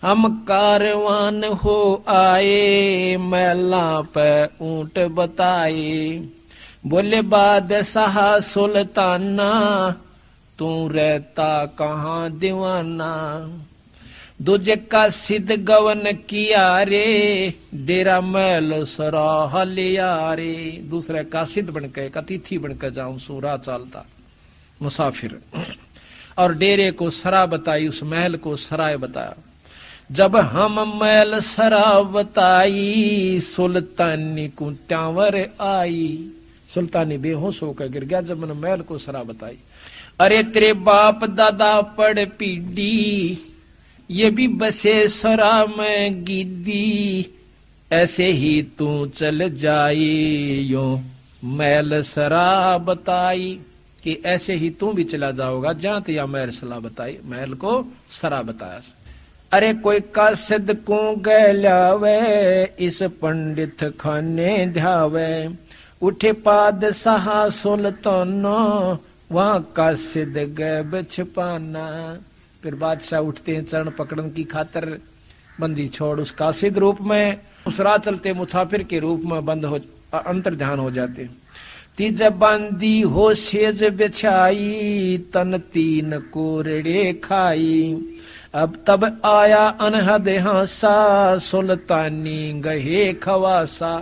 हम कारवान हो आए, मैला पे ऊंट बताए। बोले बादशाह सुल्ताना, तू रहता कहाँ दीवाना। दूजे का सिद्ध गवन किया रे, डेरा मैल सराह लिया रे। दूसरे का सिद्ध बनकर, एक अतिथि बनकर जाऊं, सूरा चालता मुसाफिर। और डेरे को सरा बताई, उस महल को सराय बताया। जब हम महल सरा बताई, सुल्तानी को त्यावर आई। सुल्तानी बेहोश होकर गिर गया जब मैंने महल को सरा बताई। अरे तेरे बाप दादा पड़ पीडी, ये भी बसे सरा में गिद्दी। ऐसे ही तू चल जाई, यो महल सरा बताई। कि ऐसे ही तू भी चला जाओगा जहां या महल सरा बताई, महल को सरा बताया। अरे कोई कासिद को गैलावे, इस पंडित खाने ध्यावे। उठे पादशाह सुल्ताना, वहां कासिद गैब छिपाना। फिर बादशाह उठते हैं चरण पकड़न की खातर, बंदी छोड़ उस कासिद रूप में, उस राह चलते मुसाफिर के रूप में बंद हो अंतर ध्यान हो जाते। तीज बंदी हो सेज बिछाई, तन तीन कोरड़े खाई। अब तब आया अनहद हासा, सुल्तानी गहे खवासा।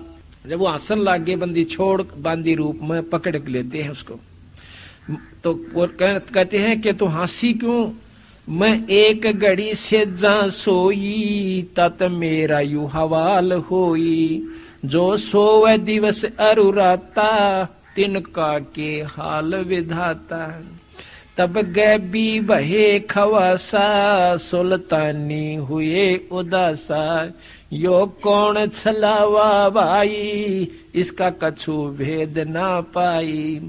जब वो हंसन लागे, बंदी छोड़ बांदी रूप में पकड़ लेते हैं उसको। तो कहते हैं कि तू हंसी क्यों, मैं एक घड़ी से जा सोई, तत मेरा यू हवाल होई। जो सोवे दिवस अरुराता, तिनका के हाल विधाता। तब गैबी बहे खवासा, सुल्तानी हुए उदासा। यो कौन छलावा भाई, इसका कछु भेद ना पाई।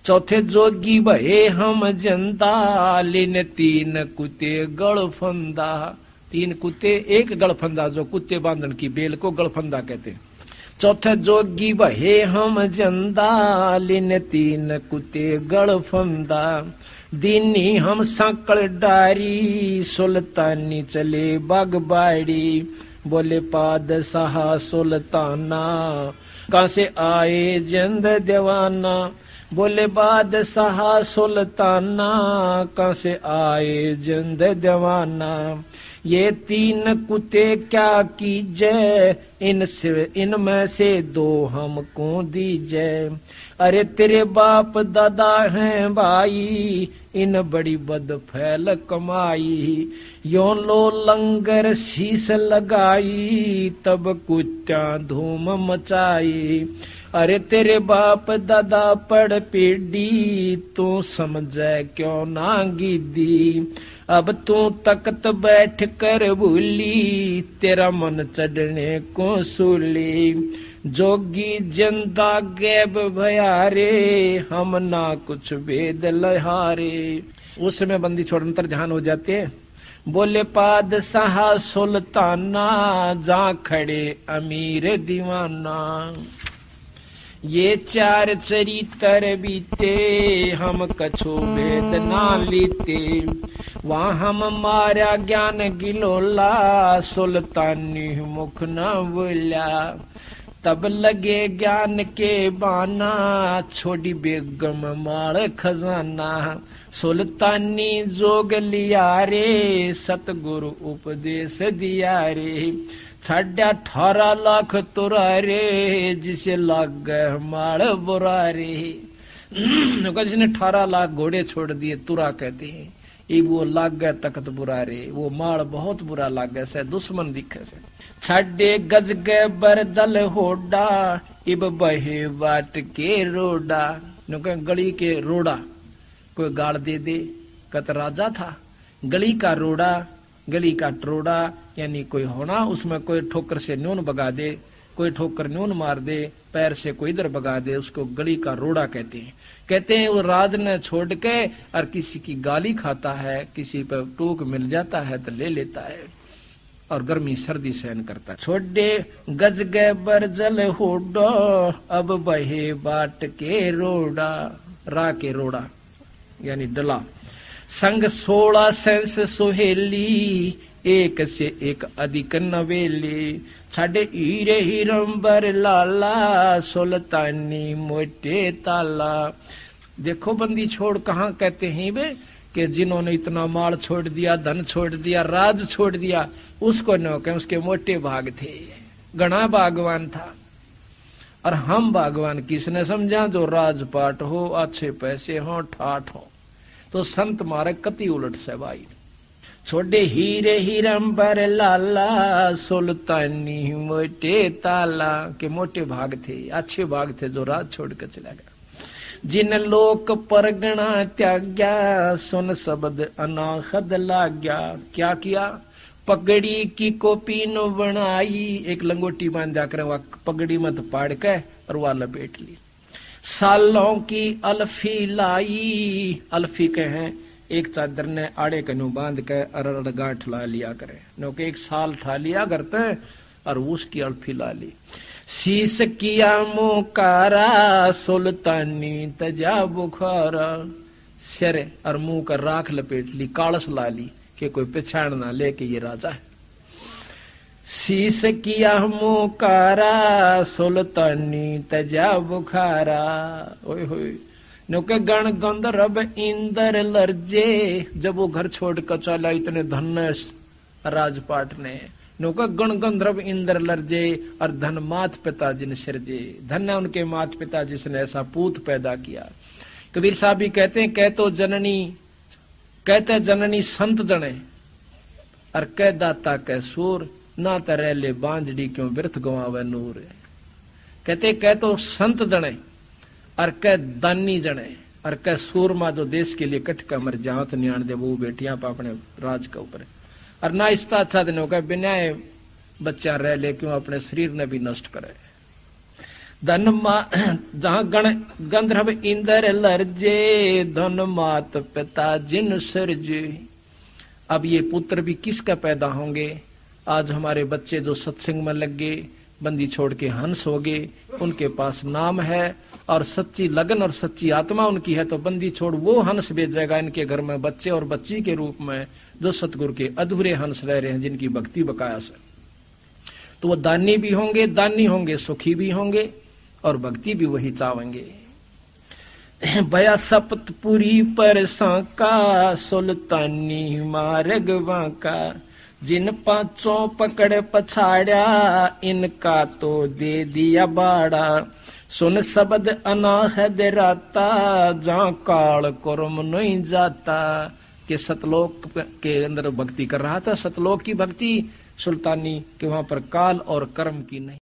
चौथे जोगी बहे हम जनता, लिन तीन कुत्ते गड़फंदा। तीन कुत्ते एक गड़फंदा, जो कुत्ते बांधन की बेल को गड़फंदा कहते। चौथे जोगी बहे हम जनता, लिन तीन कुत्ते गड़फंदा। दीनी हम सांकड़ डारी, सुल्तानी चले बागबाड़ी। बोले पादशाह सुल्ताना, कहां से आए जिंद दीवाना। बोले बादशाह सुल्ताना, कहां से आए जिंद दीवाना। ये तीन कुत्ते क्या कीजे, इनमें से दो हमको दीजे। अरे तेरे बाप दादा हैं भाई, इन बड़ी बद फैल कमाई। यो लो लंगर शीश लगाई, तब कुत्ता धूम मचाई। अरे तेरे बाप दादा पड़ पीडी, तू समझे क्यों ना गिद्दी। अब तू तख्त बैठ कर भूली, तेरा मन चढ़ने को सूली। जोगी जिंदा गैब भयारे, हम ना कुछ भेद लहारे। उस समय बंदी छोड़ अंतर ध्यान हो जाते हैं। बोले पादशाह सुल्ताना, जा खड़े अमीर दीवाना। ये चार चरित्र बीते, हम कछु भेद ना लीते। वहाँ हम मारा ज्ञान गिलोला, सुल्तानी मुख न बोला। तब लगे ज्ञान के बाना, छोड़ी बेगम माल खजाना। सुल्तानी जोग लिया रे, सतगुरु उपदेश दिया रे। 18.5 लाख तुरा रे, जिसे लाग माल बुरा रे। जिसने 18 लाख घोड़े छोड़ दिए, तुरा कहते हैं। ये वो लाग गए तख्त बुरा रे, वो माल बहुत बुरा लाग गया से, दुश्मन दिखे से। 6 गज गए बरदल होडा, इब बहे बाट के रोडा। गली के रोडा कोई गाड़ दे दे, कत राजा था। गली का रोडा, गली का ट्रोडा, यानी कोई होना, उसमें कोई ठोकर से न्यून बगा दे, कोई ठोकर न्यून मार दे, पैर से कोई इधर बगा दे, उसको गली का रोड़ा कहते हैं। कहते हैं वो राज ने छोड़ के और किसी की गाली खाता है, किसी पर टूक मिल जाता है तो ले लेता है, और गर्मी सर्दी सहन करता है। छोड़े गज गए बरजल होडो, अब बहे बाट के रोड़ा। रा के रोड़ा यानी डला। संग 16 सेंस सुहेली, एक से एक अधिक नवेले, छाडे हीरे हीरंबर लाला, सुल्तानी मोटे ताला। देखो बंदी छोड़ कहाँ कहते हैं वे कि जिन्होंने इतना माल छोड़ दिया, धन छोड़ दिया, राज छोड़ दिया, उसको न कहें, उसके मोटे भाग थे, घना भागवान था। और हम भगवान किसने समझा? जो राजपाट हो, अच्छे पैसे हो, ठाठ हो। तो संत मारे कति उलट से भाई। छोड़े हीरे हीरंबर लाला, सुल्तानी मोटे ताला, के मोटे भाग थे, अच्छे भाग थे, जो राज छोड़ कर चला गया। जिन लोक परगना त्याग्या, सुन शब्द अनाहद लाग्या। क्या किया? पगड़ी की कोपी नो बनाई, एक लंगोटी बांध जाकर वह पगड़ी मत पाड़ के और वह लपेट ली। सालों की अल्फी लाई, अल्फी के हैं एक चादर ने आड़े कनु बांध के अरड़ गांठ ला लिया करे, नो के एक साल ठा लिया करते और उसकी अल्फी ला ली। शीश किया मोकारा, सुल्तानी तजा बुखारा, सिर और मुंह का राख लपेट ली, कालस ला ली कि कोई पहचान ना ले कि ये राजा है। शीश किया मोकारा, सुल्तानी तजा बुखारा। ओए होए नौके गण गंधर्व इंदर लर्जे, जब वो घर छोड़ कर चला इतने धन्य राजपाट ने, नौका गण गंधर्व इंदर लर्जे, और धन मात पिता जिन सिरजे, धन्य उनके मात पिता जिसने ऐसा पूत पैदा किया। कबीर साहब भी कहते हैं, कहते जननी संत जने, और कह दाता कह सूर, ना तरह ले बांझड़ी क्यों व्यर्थ गवावे नूर। कहते कह तो संत जने, और कह दानी जने, और कह सूरमा जो देश के लिए कट कर मर जावत नियाण दे वो बेटियां अपने राज के ऊपर, और ना इसका अच्छा दिन होगा बिना बच्चा रह ले क्यों अपने शरीर ने भी नष्ट करे। धन जहां गण गंधर्व इंदर लर्जे, धन मात पिता जिन सरजे। अब ये पुत्र भी किसका पैदा होंगे? आज हमारे बच्चे जो सत्संग में लग गए, बंदी छोड़ के हंस हो गए, उनके पास नाम है और सच्ची लगन और सच्ची आत्मा उनकी है, तो बंदी छोड़ वो हंस भेजेगा इनके घर में बच्चे और बच्ची के रूप में, जो सतगुरु के अधूरे हंस रह रहे हैं, जिनकी भक्ति बकाया से। तो वो दानी भी होंगे, सुखी भी होंगे, और भक्ति भी वही चाहेंगे। भया सप्तपुरी पर सांका, सुल्तानी मार्ग वांका। जिन पांचों पकड़ पछाड़ा, इनका तो दे दिया बाड़ा। सुन शब्द अनाहद राता, जहाँ काल कर्म नहीं जाता। के सतलोक के अंदर भक्ति कर रहा था, सतलोक की भक्ति, सुल्तानी के वहां पर काल और कर्म की नहीं।